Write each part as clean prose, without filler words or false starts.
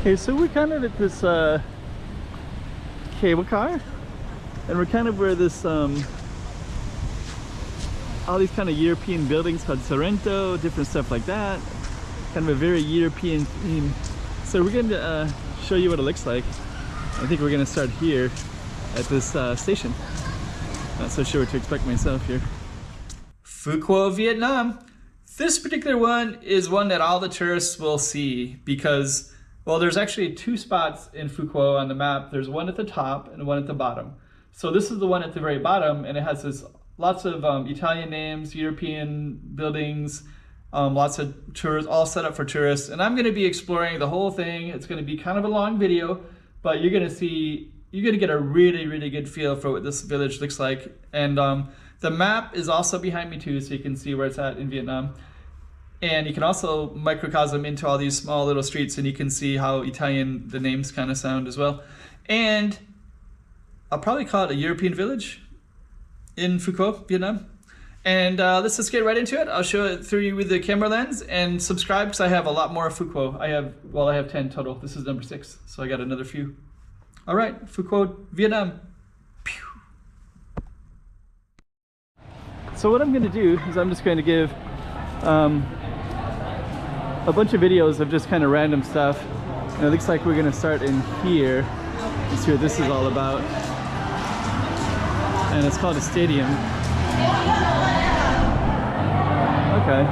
Okay, so we're kind of at this cable car, and we're kind of where this all these kind of European buildings called Sorrento, different stuff like that, kind of a very European theme. So we're going to show you what it looks like. I think we're going to start here at this station. Not so sure what to expect myself here. Phu Quoc, Vietnam. This particular one is one that all the tourists will see because, well, there's actually two spots in Phu Quoc on the map. There's one at the top and one at the bottom. So this is the one at the very bottom, and it has this lots of Italian names, European buildings, lots of tours, all set up for tourists. And I'm going to be exploring the whole thing. It's going to be kind of a long video, but you're going to get a really, really good feel for what this village looks like. And the map is also behind me too, so you can see where it's at in Vietnam. And you can also microcosm into all these small little streets, and you can see how Italian the names kind of sound as well. And I'll probably call it a European village in Phu Quoc, Vietnam. And let's just get right into it. I'll show it through you with the camera lens, and subscribe because I have a lot more of Phu Quoc. I have 10 total. This is number 6, so I got another few. All right, Phu Quoc, Vietnam. Pew. So what I'm going to do is I'm just going to give a bunch of videos of just kind of random stuff. And it looks like we're going to start in here and see what this is all about. And it's called a stadium. Okay.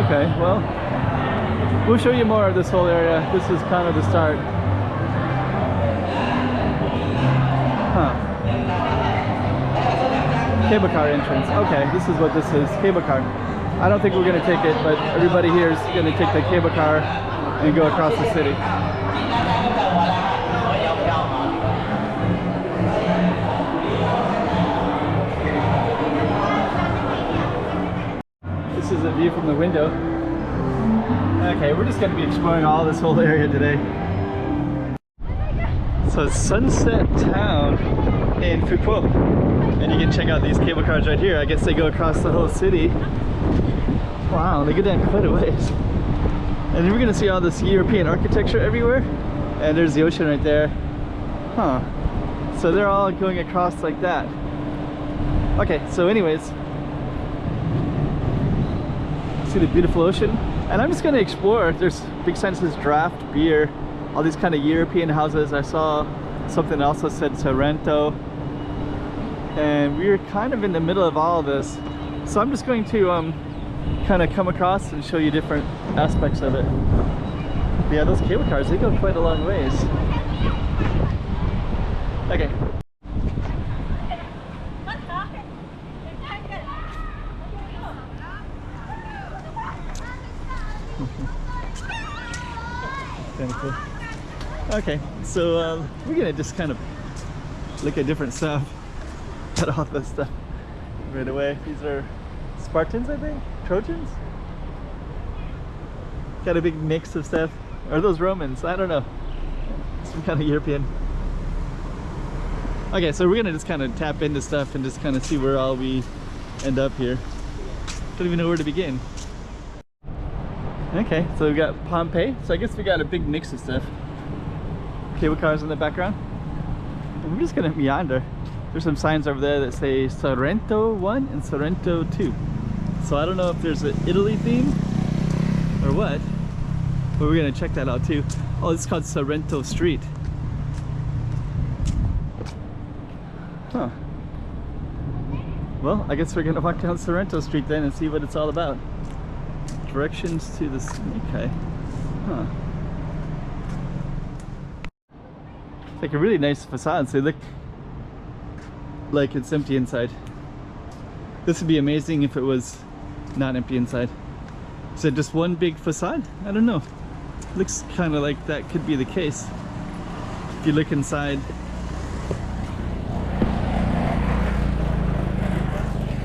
Okay, well, we'll show you more of this whole area. This is kind of the start. Huh. Cable car entrance. Okay, this is what this is. Cable car. I don't think we're going to take it, but everybody here is going to take the cable car and go across the city. This is a view from the window. Okay, we're just going to be exploring all this whole area today. So it's Sunset Town in Phu Quoc, and you can check out these cable cars right here. I guess they go across the whole city. Wow, they go down quite a ways. And then we're gonna see all this European architecture everywhere, and there's the ocean right there. Huh. So they're all going across like that. Okay, so anyways, See the beautiful ocean. And I'm just gonna explore. There's big signs that says draft beer, all these kind of European houses. I saw something else that said Sorrento. And we were kind of in the middle of all of this. So I'm just going to kind of come across and show you different aspects of it. But yeah, those cable cars, they go quite a long ways. Okay. Kind of cool. Okay, so we're gonna just kind of look at different stuff. Got all this stuff right away. These are Spartans, I think? Trojans? Got a big mix of stuff. Are those Romans? I don't know. Some kind of European. Okay, so we're gonna just kind of tap into stuff and just kind of see where all we end up here. Don't even know where to begin. Okay, so we've got Pompeii. So I guess we got a big mix of stuff. Cable cars in the background. And we're just gonna meander. There's some signs over there that say Sorrento 1 and Sorrento 2. So I don't know if there's an Italy theme or what, but we're gonna check that out too. Oh, this is called Sorrento Street. Huh. Well, I guess we're gonna walk down Sorrento Street then and see what it's all about. Directions to the... okay. Huh. It's like a really nice facade, so they look like it's empty inside. This would be amazing if it was not empty inside. Is it just one big facade? I don't know. Looks kind of like that could be the case if you look inside.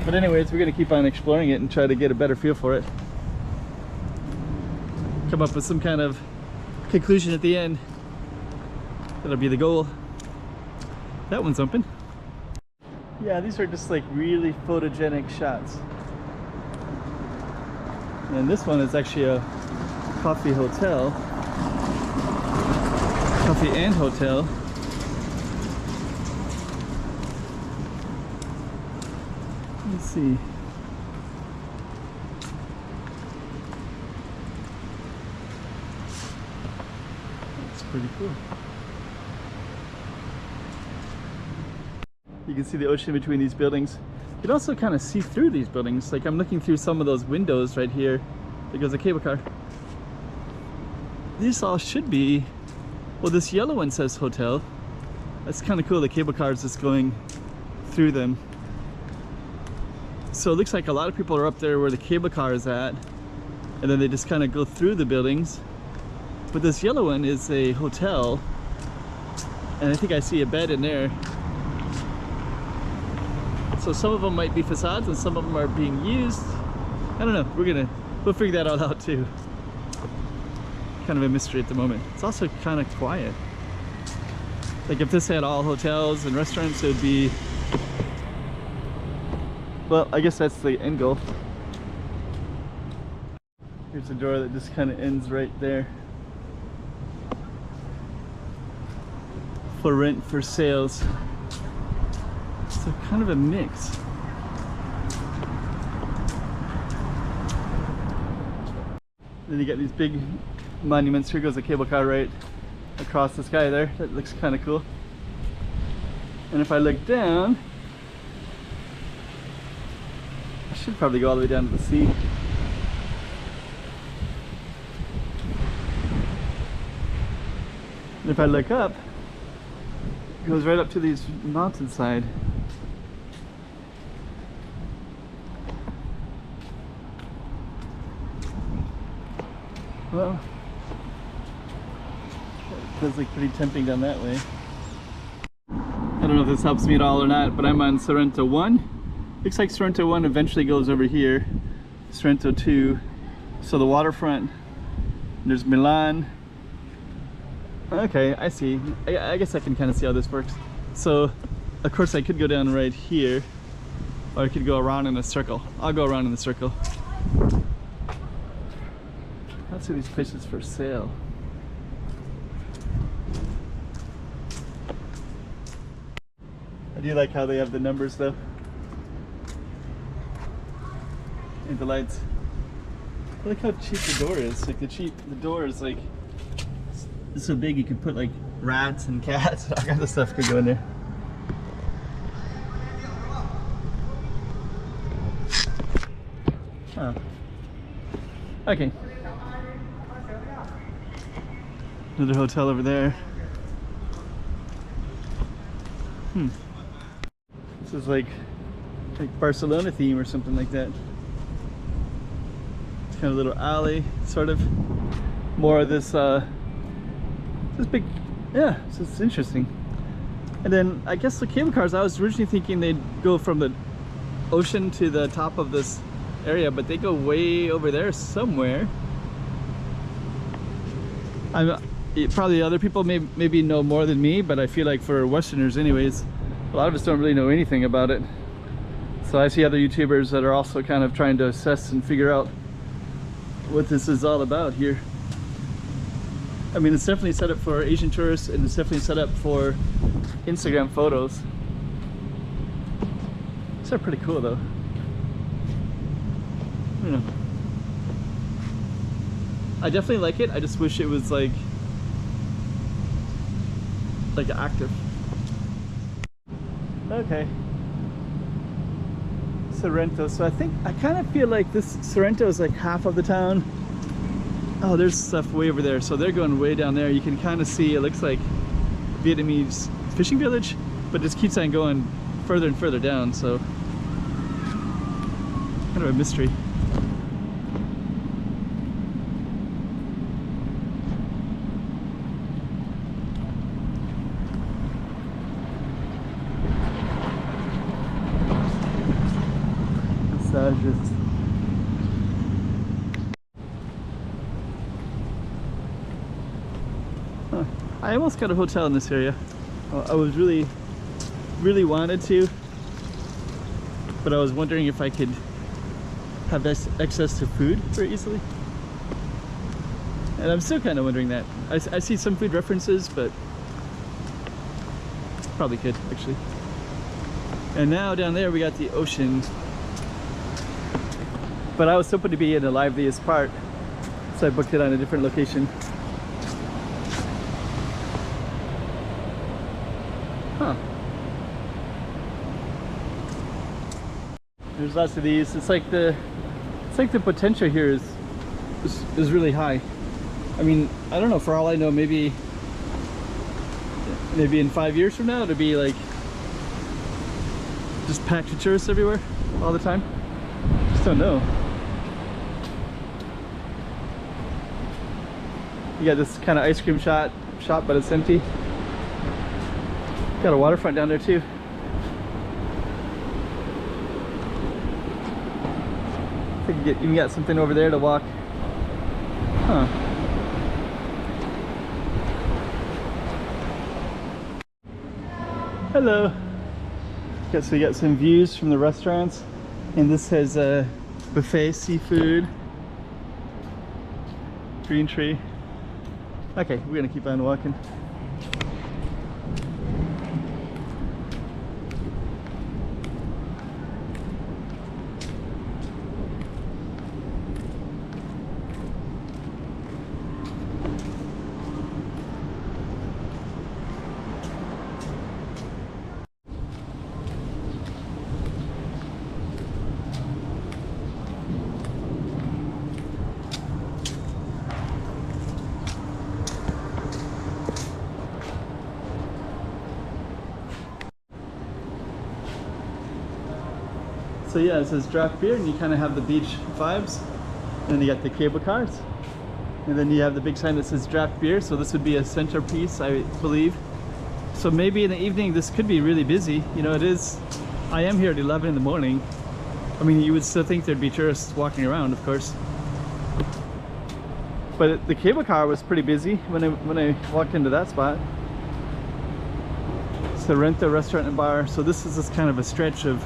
But anyways, we're gonna keep on exploring it and try to get a better feel for it. Come up with some kind of conclusion at the end. That'll be the goal. That one's open. Yeah, these are just like really photogenic shots. And this one is actually a coffee hotel. Coffee and hotel. Let's see. That's pretty cool. You can see the ocean between these buildings. You can also kind of see through these buildings. Like I'm looking through some of those windows right here. There goes a cable car. These all should be, well, this yellow one says hotel. That's kind of cool. The cable car is just going through them. So it looks like a lot of people are up there where the cable car is at, and then they just kind of go through the buildings. But this yellow one is a hotel, and I think I see a bed in there. So some of them might be facades and some of them are being used. I don't know, we'll figure that all out too. Kind of a mystery at the moment. It's also kind of quiet. Like if this had all hotels and restaurants, it would be, well, I guess that's the end goal. Here's a door that just kind of ends right there. For rent, for sales. So kind of a mix. Then you get these big monuments. Here goes a cable car right across the sky there. That looks kind of cool. And if I look down, I should probably go all the way down to the sea. And if I look up, it goes right up to these mountainside. Well, it does look pretty tempting down that way. I don't know if this helps me at all or not, but I'm on Sorrento 1. Looks like Sorrento 1 eventually goes over here. Sorrento 2. So the waterfront. There's Milan. Okay, I see. I guess I can kind of see how this works. So, of course I could go down right here, or I could go around in a circle. I'll go around in the circle. Let's see these places for sale. I do like how they have the numbers though. And the lights. Look how cheap the door is. Like the door is like it's so big you could put like rats and cats and all kinds of stuff could go in there. Oh. Okay. Another hotel over there. This is like Barcelona theme or something like that. It's kind of a little alley, sort of. More of this this big, yeah, so it's interesting. And then I guess the cable cars, I was originally thinking they'd go from the ocean to the top of this area, but they go way over there somewhere. Probably other people maybe know more than me, but I feel like for Westerners anyways, a lot of us don't really know anything about it. So I see other YouTubers that are also kind of trying to assess and figure out what this is all about here. I mean, it's definitely set up for Asian tourists, and it's definitely set up for Instagram photos. These are pretty cool though. You know, I definitely like it. I just wish it was like active. Okay. Sorrento. So I kind of feel like this Sorrento is like half of the town. Oh, there's stuff way over there. So they're going way down there. You can kind of see, it looks like Vietnamese fishing village, but it just keeps on going further and further down. So kind of a mystery. Massages. I almost got a hotel in this area. I was really wanted to, but I was wondering if I could have access to food very easily. And I'm still kind of wondering that. I see some food references, but probably could actually. And now down there we got the ocean. But I was hoping to be in the liveliest part, so I booked it on a different location. Huh. There's lots of these. It's like the potential here is really high. I mean, I don't know, for all I know, maybe in 5 years from now it'll be like just packed with tourists everywhere all the time. Just don't know. You got this kind of ice cream shop, but it's empty. Got a waterfront down there too. I think you even got something over there to walk. Huh. Hello. Okay, so we got some views from the restaurants, and this has a buffet seafood. Green tree. Okay, we're gonna keep on walking. So yeah, it says draft beer, and you kind of have the beach vibes. And then you got the cable cars. And then you have the big sign that says draft beer, so this would be a centerpiece, I believe. So maybe in the evening this could be really busy. You know, it is, I am here at 11 in the morning. I mean, you would still think there'd be tourists walking around, of course. But the cable car was pretty busy when I walked into that spot. Sorrento Restaurant and Bar. So this is just kind of a stretch of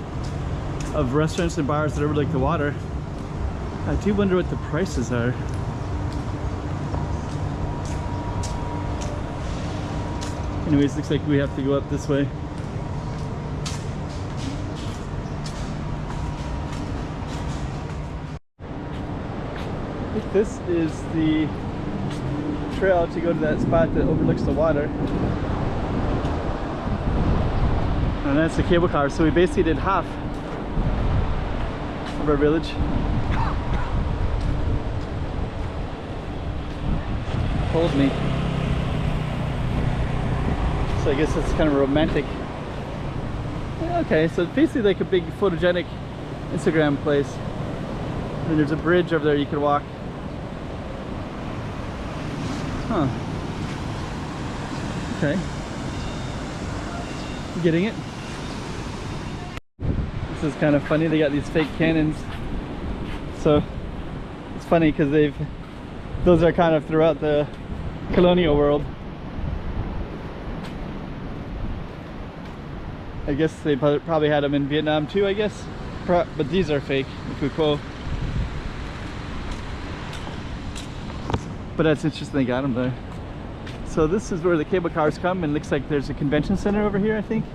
restaurants and bars that overlook the water. I do wonder what the prices are. Anyways, looks like we have to go up this way. think this is the trail to go to that spot that overlooks the water. And that's the cable car. So we basically did half of our village. Hold me. So I guess it's kind of romantic. Okay, so it's basically like a big photogenic Instagram place. And there's a bridge over there you can walk. Huh. Okay. You getting it? This is kind of funny. They got these fake cannons. So it's funny because those are kind of throughout the colonial world. I guess they probably had them in Vietnam too, I guess. But these are fake, Phu Quoc. But that's interesting they got them there. So this is where the cable cars come, and looks like there's a convention center over here, I think.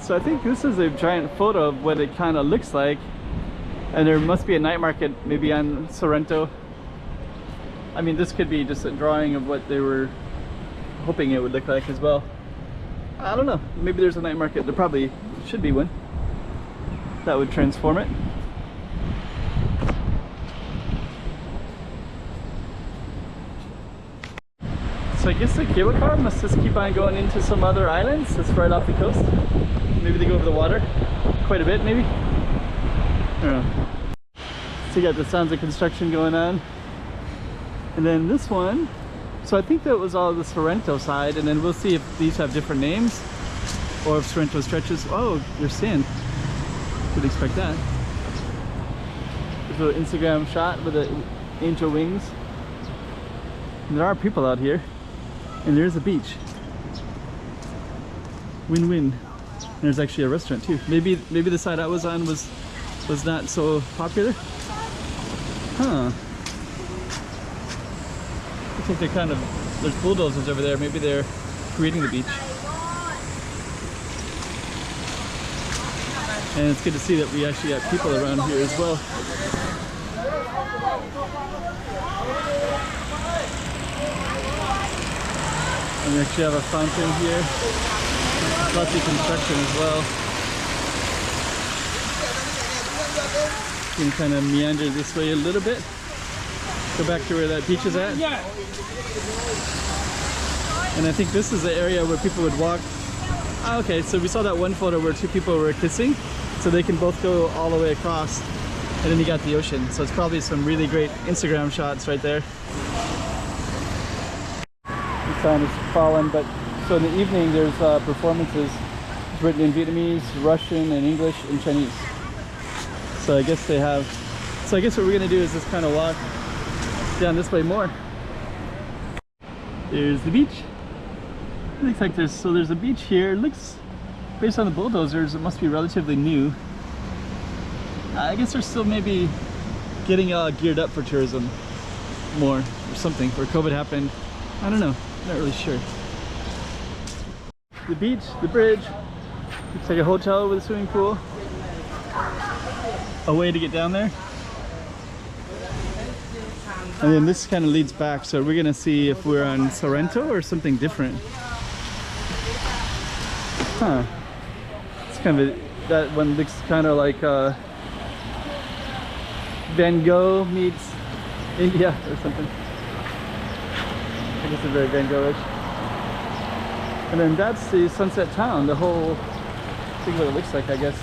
So I think this is a giant photo of what it kind of looks like. And there must be a night market maybe on Sorrento. I mean, this could be just a drawing of what they were hoping it would look like as well. I don't know, maybe there's a night market. There probably should be one that would transform it. So I guess the cable car must just keep on going into some other islands that's right off the coast. Maybe they go over the water quite a bit, maybe. I don't know. So you got the sounds of construction going on. And then this one, so I think that was all the Sorrento side, and then we'll see if these have different names or if Sorrento stretches. Oh, there's sand. Would expect that. There's a little Instagram shot with the angel wings. And there are people out here, and there's a beach. Win-win. There's actually a restaurant too. Maybe the side I was on was not so popular. Huh. I think they're kind of, there's bulldozers over there. Maybe they're creating the beach. And it's good to see that we actually got people around here as well. And we actually have a fountain here. Lots of construction as well. You can kind of meander this way a little bit. Go back to where that beach is at. And I think this is the area where people would walk. Ah, okay, so we saw that one photo where two people were kissing, so they can both go all the way across, and then you got the ocean. So it's probably some really great Instagram shots right there. The sign is fallen, but so in the evening there's performances. It's written in Vietnamese, Russian, and English, and Chinese. So I guess they have. So I guess what we're gonna do is just kind of walk down this way more. There's the beach. It looks like there's a beach here. It looks, based on the bulldozers, it must be relatively new. I guess they're still maybe getting geared up for tourism more or something, where COVID happened. I don't know, not really sure. The beach, the bridge, looks like a hotel with a swimming pool. A way to get down there. And then this kind of leads back, so we're gonna see if we're on Sorrento or something different. Huh. It's kind of that one looks kind of like Van Gogh meets India or something. I guess it's very Van Gogh-ish. And then that's the Sunset Town, the whole thing, what it looks like, I guess.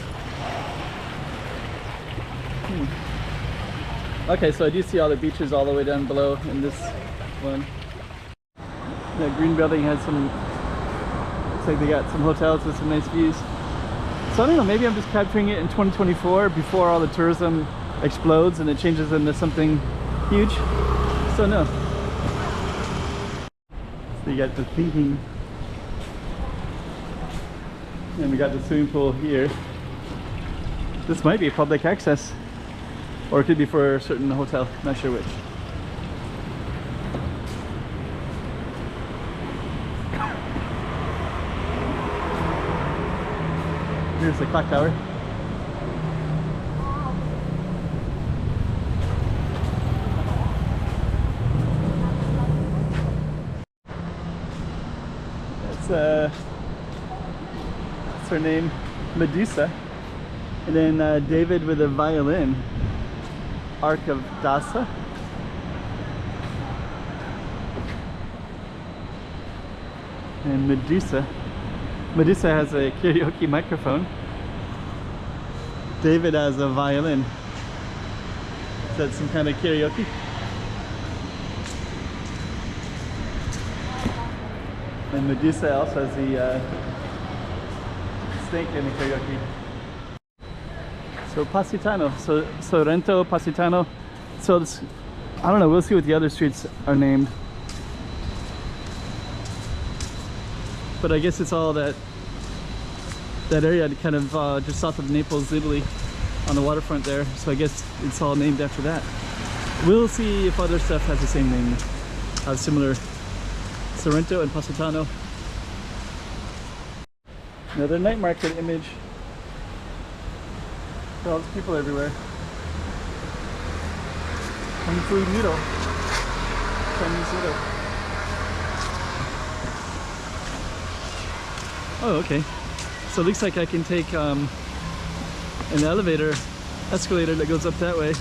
Okay, so I do see all the beaches all the way down below in this one. That green building has some, looks like they got some hotels with some nice views. So I don't know, maybe I'm just capturing it in 2024 before all the tourism explodes and it changes into something huge. So no. So you got the thinking. And we got the swimming pool here. This might be public access. Or it could be for a certain hotel, not sure which. Here's the clock tower. what's her name? Medusa. And then David with a violin. Ark of Dasa. And Medusa. Medusa has a karaoke microphone. David has a violin. Is that some kind of karaoke? And Medusa also has the snake in the karaoke. So Positano, Sorrento, Positano. So this, I don't know, we'll see what the other streets are named. But I guess it's all that area kind of just south of Naples, Italy, on the waterfront there. So I guess it's all named after that. We'll see if other stuff has the same name, similar. Sorrento and Positano. Another night market image. All these people everywhere. Kung Fu noodle. Chinese noodle. Oh, okay. So it looks like I can take an escalator that goes up that way.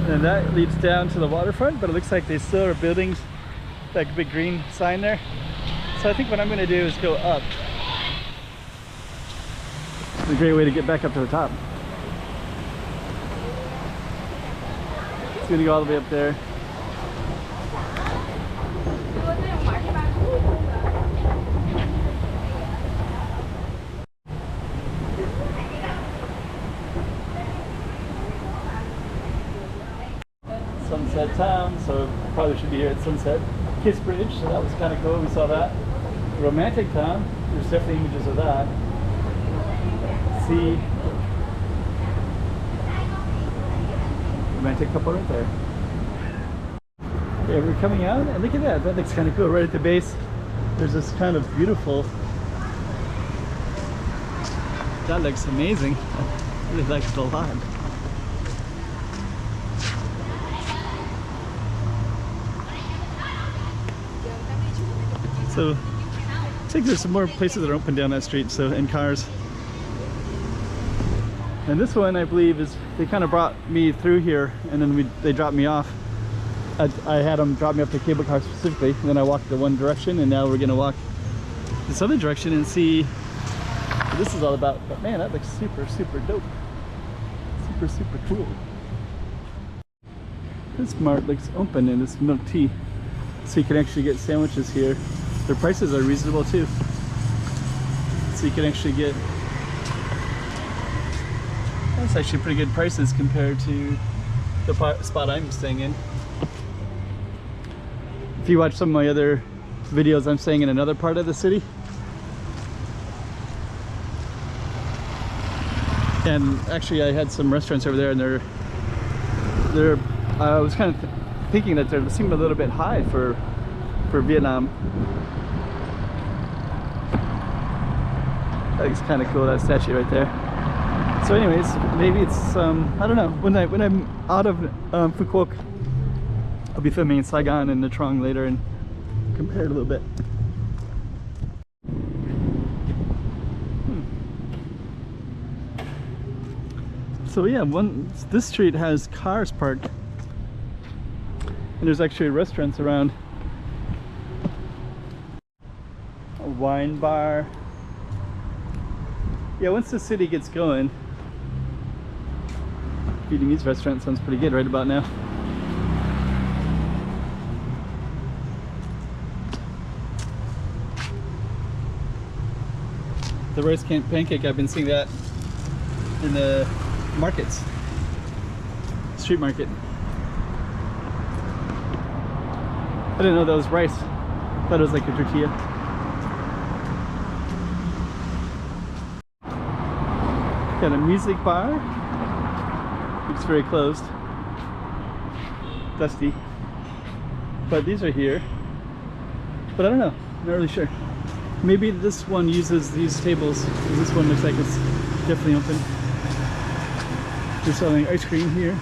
And that leads down to the waterfront, but it looks like they still are building that big green sign there. So I think what I'm going to do is go up. It's a great way to get back up to the top. It's going to go all the way up there. Sunset Town, so probably should be here at Sunset. Kiss Bridge, so that was kind of cool, we saw that. Romantic Town, there's definitely images of that. See, romantic couple right there. Yeah, we're coming out, and look at that, that looks kind of cool. Right at the base, there's this kind of beautiful, that looks amazing. I really like it a lot. So, I think there's some more places that are open down that street, so, and cars. And this one, I believe, is, they kind of brought me through here, and then they dropped me off. I had them drop me off the cable car specifically, and then I walked the one direction, and now we're gonna walk this other direction and see what this is all about. But man, that looks super, super dope. Super, super cool. This mart looks open, and it's milk tea. So you can actually get sandwiches here. Their prices are reasonable too. So you can actually get, that's actually pretty good prices compared to the spot I'm staying in. If you watch some of my other videos, I'm staying in another part of the city. And actually I had some restaurants over there, and they're I was kind of thinking that they seem a little bit high for Vietnam. That looks kind of cool, that statue right there. So anyways, maybe it's I don't know, when I'm out of Phu Quoc, I'll be filming in Saigon and Nha Trang later and compare it a little bit. So yeah, this street has cars parked, and there's actually restaurants around. A wine bar. Yeah, once the city gets going, Vietnamese restaurant sounds pretty good right about now. The rice pancake, I've been seeing that in the markets, street market. I didn't know that was rice. I thought it was like a tortilla. Got a music bar. Looks very closed. Dusty. But these are here. But I don't know. I'm not really sure. Maybe this one uses these tables. This one looks like it's definitely open. They're selling ice cream here.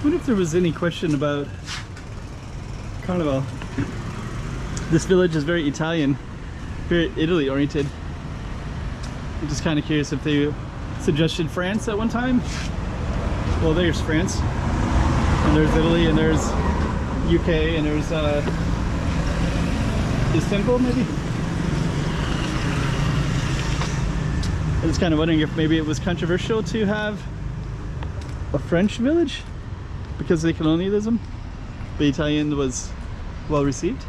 wonder if there was any question about Carnival. This village is very Italian, very Italy oriented. I'm just kind of curious if they suggested France at one time. Well, there's France, and there's Italy, and there's UK, and there's Istanbul maybe? I was kind of wondering if maybe it was controversial to have a French village because of the colonialism. The Italian was well received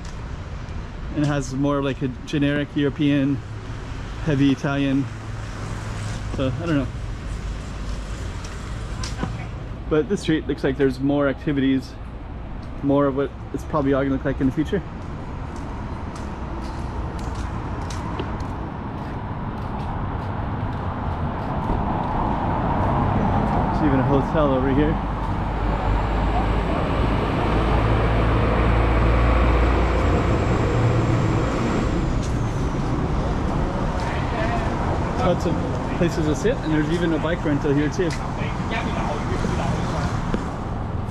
and it has more like a generic European heavy Italian, so I don't know. But this street looks like there's more activities, more of what it's probably all gonna look like in the future. There's even a hotel over here. Lots of places to sit, and there's even a bike rental here too.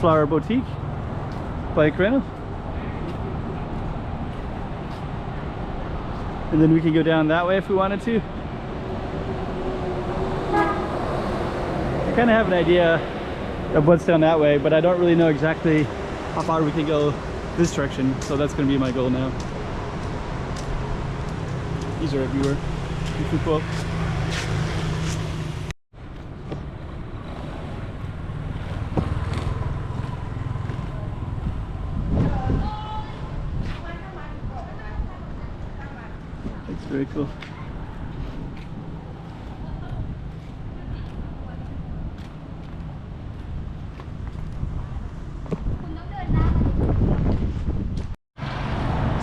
Flower boutique, bike rental. And then we can go down that way if we wanted to. I kind of have an idea of what's down that way, but I don't really know exactly how far we can go this direction, so that's going to be my goal now. These are everywhere in Phu Quoc. That's very cool.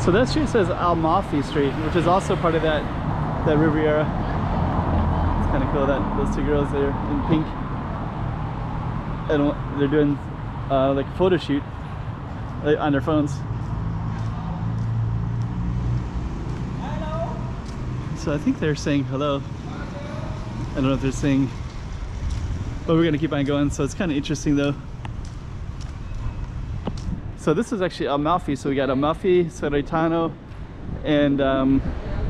So that street says Amalfi Street, which is also part of that Riviera. It's kind of cool that those two girls there in pink, and they're doing like a photo shoot on their phones. Hello. So I think they're saying hello. I don't know if they're saying, but we're gonna keep on going. So it's kind of interesting though. So this is actually Amalfi. So we got Amalfi, Sorretano, and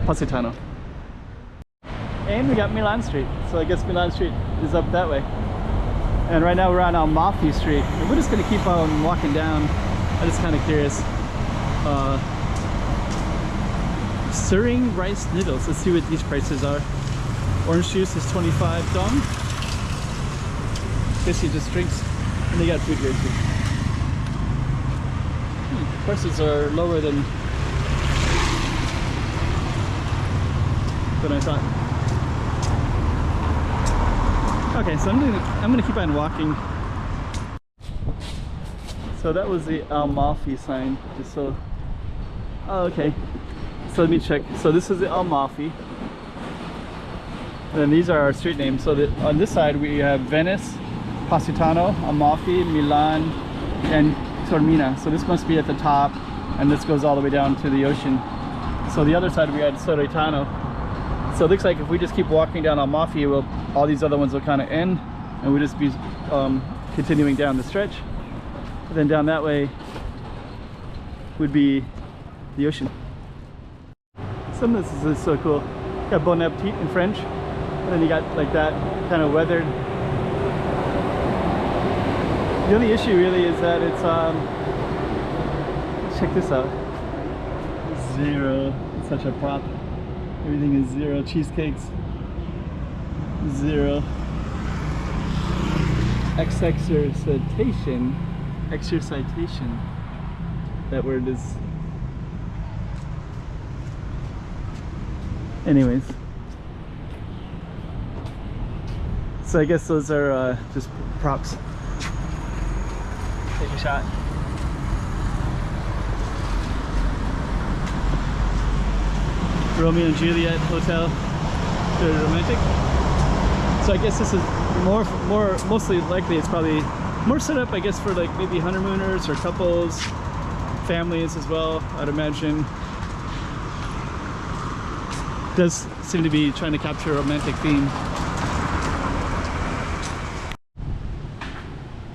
Positano. And we got Milan Street. So I guess Milan Street is up that way. And right now we're on Amalfi Street. And we're just gonna keep on walking down. I'm just kind of curious. Stirring rice noodles. Let's see what these prices are. Orange juice is 25 dong. Basically just drinks. And they got food here too. Prices are lower than I thought. Okay, so I'm gonna keep on walking. So that was the Amalfi sign, just so. Oh, okay. So let me check. So this is the Amalfi, and then these are our street names. So that on this side we have Venice, Positano, Amalfi, Milan, and Taormina. So this must be at the top, and this goes all the way down to the ocean. So the other side we had Sorretano. So it looks like if we just keep walking down Amalfi, all these other ones will kind of end, and we'll just be continuing down the stretch. And then down that way would be the ocean. Some of this is so cool. You got Bon Appetit in French, and then you got like that kind of weathered. The only issue really is that it's check this out. 0. It's such a prop. Everything is 0. Cheesecakes 0. Exercitation. That word is. Anyways. So I guess those are just props. Take a shot. Romeo and Juliet Hotel. Very romantic. So I guess this is mostly likely it's probably more set up, I guess, for like maybe honeymooners or couples, families as well, I'd imagine. Does seem to be trying to capture a romantic theme.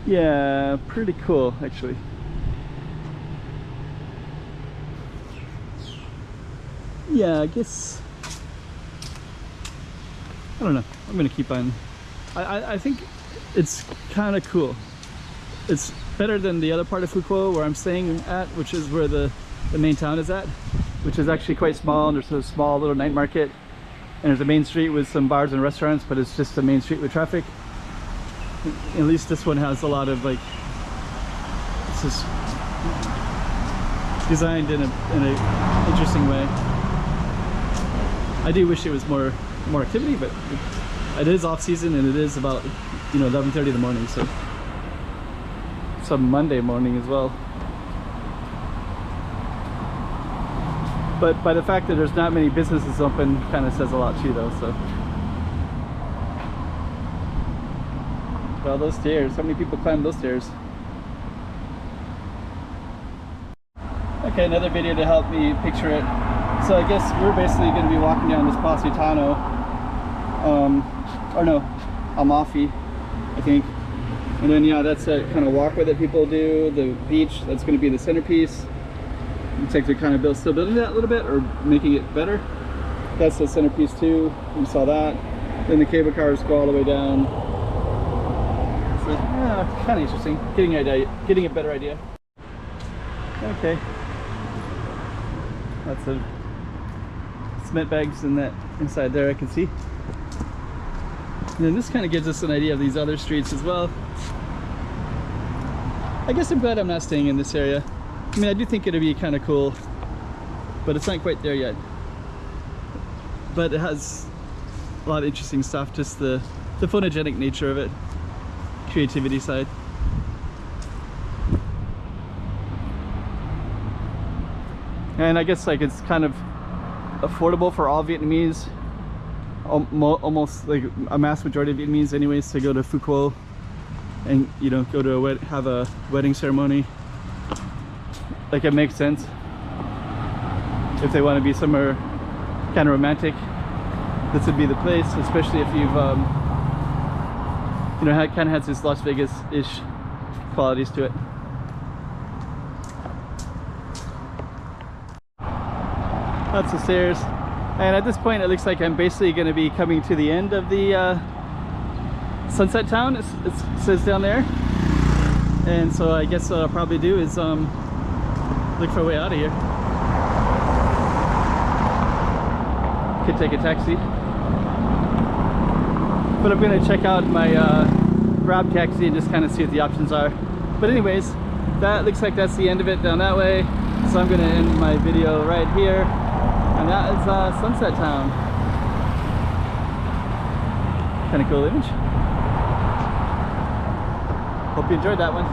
Yeah, pretty cool actually. Yeah, I guess, I don't know, I'm gonna keep on. I think it's kind of cool. It's better than the other part of Phu Quoc where I'm staying at, which is where the main town is at, which is actually quite small, and there's a small little night market, and there's a main street with some bars and restaurants, but it's just a main street with traffic. At least this one has a lot of, like, it's just designed in a interesting way. I do wish it was more activity, but it is off season, and it is about, you know, 11:30 in the morning, so some Monday morning as well. But by the fact that there's not many businesses open kind of says a lot too, though. So, well, those stairs, how many people climb those stairs? Okay, another video to help me picture it. So I guess we're basically going to be walking down this Positano, or no, Amalfi, I think. And then, yeah, that's a kind of walkway that people do. The beach, that's going to be the centerpiece. Looks like they're kind of still building that a little bit, or making it better. That's the centerpiece too. You saw that. Then the cable cars go all the way down. So, yeah, kind of interesting. Getting a better idea. Okay. Lots of cement bags in that inside there, I can see. And then this kind of gives us an idea of these other streets as well. I guess I'm glad I'm not staying in this area. I mean, I do think it'd be kind of cool, but it's not quite there yet. But it has a lot of interesting stuff, just the photogenic nature of it, creativity side. And I guess, like, it's kind of affordable for all Vietnamese, almost like a mass majority of Vietnamese anyways, to go to Phu Quoc and, you know, go to have a wedding ceremony. Like, it makes sense if they want to be somewhere kind of romantic. This would be the place, especially if you've you know, kind of has this Las Vegas-ish qualities to it. Lots of stairs, and at this point it looks like I'm basically going to be coming to the end of the sunset town. It says down there, and so I guess what I'll probably do is look for a way out of here. Could take a taxi, but I'm going to check out my Grab taxi and just kind of see what the options are. But anyways, that looks like that's the end of it down that way, so I'm going to end my video right here. And that is Sunset Town. Kind of cool image. Hope you enjoyed that one.